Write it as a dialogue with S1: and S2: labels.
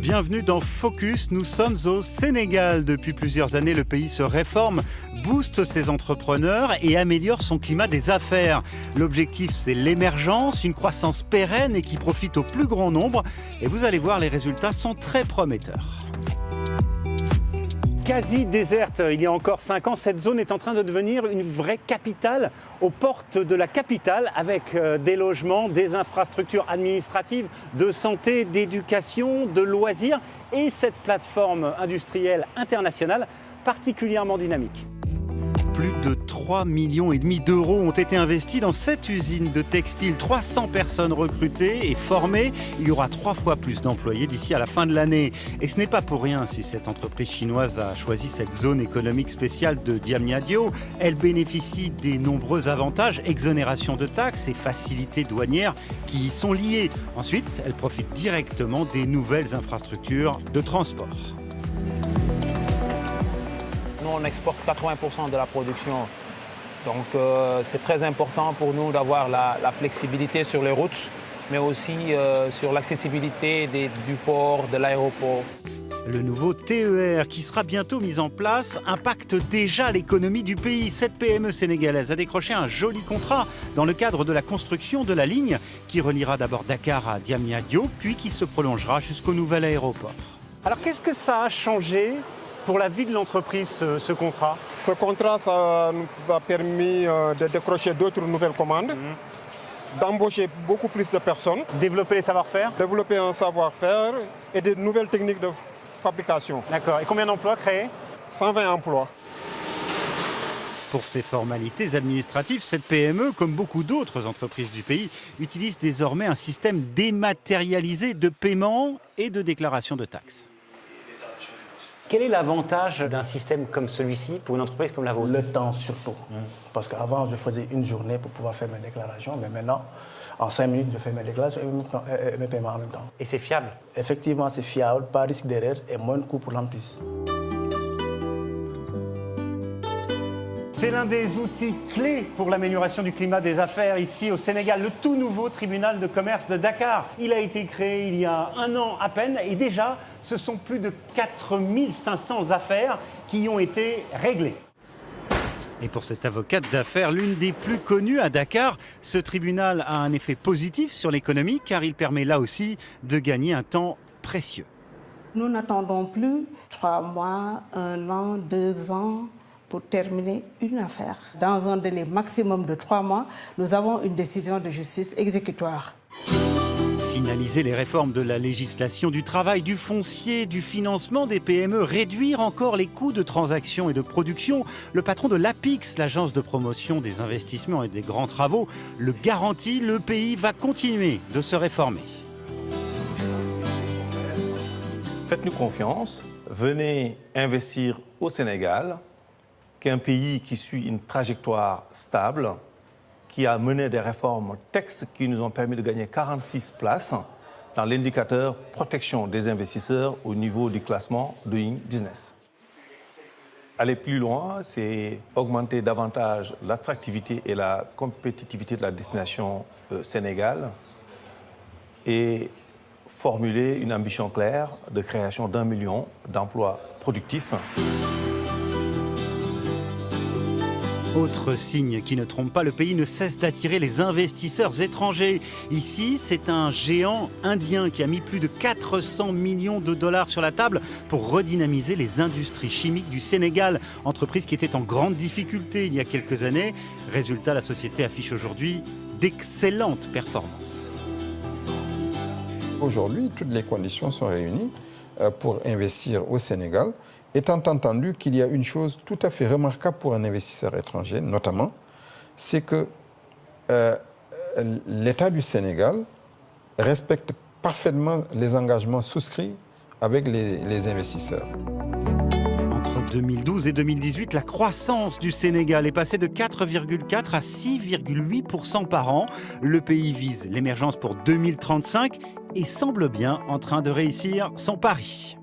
S1: Bienvenue dans Focus, nous sommes au Sénégal. Depuis plusieurs années, le pays se réforme, booste ses entrepreneurs et améliore son climat des affaires. L'objectif, c'est l'émergence, une croissance pérenne et qui profite au plus grand nombre. Et vous allez voir, les résultats sont très prometteurs. Quasi déserte il y a encore 5 ans, cette zone est en train de devenir une vraie capitale aux portes de la capitale avec des logements, des infrastructures administratives, de santé, d'éducation, de loisirs et cette plateforme industrielle internationale particulièrement dynamique. Plus de 3,5 millions d'euros ont été investis dans cette usine de textile. 300 personnes recrutées et formées. Il y aura 3 fois plus d'employés d'ici à la fin de l'année. Et ce n'est pas pour rien si cette entreprise chinoise a choisi cette zone économique spéciale de Diamniadio. Elle bénéficie des nombreux avantages, exonération de taxes et facilités douanières qui y sont liées. Ensuite, elle profite directement des nouvelles infrastructures de transport.
S2: Nous, on exporte 80% de la production. Donc, c'est très important pour nous d'avoir la flexibilité sur les routes, mais aussi sur l'accessibilité du port, de l'aéroport.
S1: Le nouveau TER qui sera bientôt mis en place impacte déjà l'économie du pays. Cette PME sénégalaise a décroché un joli contrat dans le cadre de la construction de la ligne qui reliera d'abord Dakar à Diamniadio, puis qui se prolongera jusqu'au nouvel aéroport. Alors, qu'est-ce que ça a changé pour la vie de l'entreprise, ce contrat?
S3: Ce contrat, ça nous a permis de décrocher d'autres nouvelles commandes, d'embaucher beaucoup plus de personnes.
S1: Développer les savoir-faire?
S3: Développer un savoir-faire et de nouvelles techniques de fabrication.
S1: D'accord. Et combien d'emplois créés?
S3: 120 emplois.
S1: Pour ces formalités administratives, cette PME, comme beaucoup d'autres entreprises du pays, utilise désormais un système dématérialisé de paiement et de déclaration de taxes. Quel est l'avantage d'un système comme celui-ci pour une entreprise comme la vôtre?
S4: Le temps surtout. Parce qu'avant, je faisais une journée pour pouvoir faire mes déclarations, mais maintenant, en 5 minutes, je fais mes déclarations et mes paiements en même temps.
S1: Et c'est fiable?
S4: Effectivement, c'est fiable, pas risque d'erreur et moins de coûts pour l'entreprise.
S1: C'est l'un des outils clés pour l'amélioration du climat des affaires ici au Sénégal, le tout nouveau tribunal de commerce de Dakar. Il a été créé il y a 1 an à peine et déjà, ce sont plus de 4500 affaires qui y ont été réglées. Et pour cette avocate d'affaires, l'une des plus connues à Dakar, ce tribunal a un effet positif sur l'économie car il permet là aussi de gagner un temps précieux.
S5: Nous n'attendons plus 3 mois, 1 an, 2 ans pour terminer une affaire. Dans un délai maximum de 3 mois, nous avons une décision de justice exécutoire.
S1: Finaliser les réformes de la législation du travail, du foncier, du financement des PME, réduire encore les coûts de transaction et de production. Le patron de l'APIX, l'agence de promotion des investissements et des grands travaux, le garantit, le pays va continuer de se réformer.
S6: Faites-nous confiance, venez investir au Sénégal, qui est un pays qui suit une trajectoire stable, qui a mené des réformes textes qui nous ont permis de gagner 46 places dans l'indicateur protection des investisseurs au niveau du classement Doing Business. Aller plus loin, c'est augmenter davantage l'attractivité et la compétitivité de la destination Sénégal et formuler une ambition claire de création d'1 million d'emplois productifs.
S1: Autre signe qui ne trompe pas, le pays ne cesse d'attirer les investisseurs étrangers. Ici, c'est un géant indien qui a mis plus de 400 millions de dollars sur la table pour redynamiser les industries chimiques du Sénégal. Entreprise qui était en grande difficulté il y a quelques années. Résultat, la société affiche aujourd'hui d'excellentes performances.
S7: Aujourd'hui, toutes les conditions sont réunies pour investir au Sénégal. Étant entendu qu'il y a une chose tout à fait remarquable pour un investisseur étranger, notamment, c'est que l'État du Sénégal respecte parfaitement les engagements souscrits avec les investisseurs.
S1: Entre 2012 et 2018, la croissance du Sénégal est passée de 4,4 à 6,8% par an. Le pays vise l'émergence pour 2035 et semble bien en train de réussir son pari.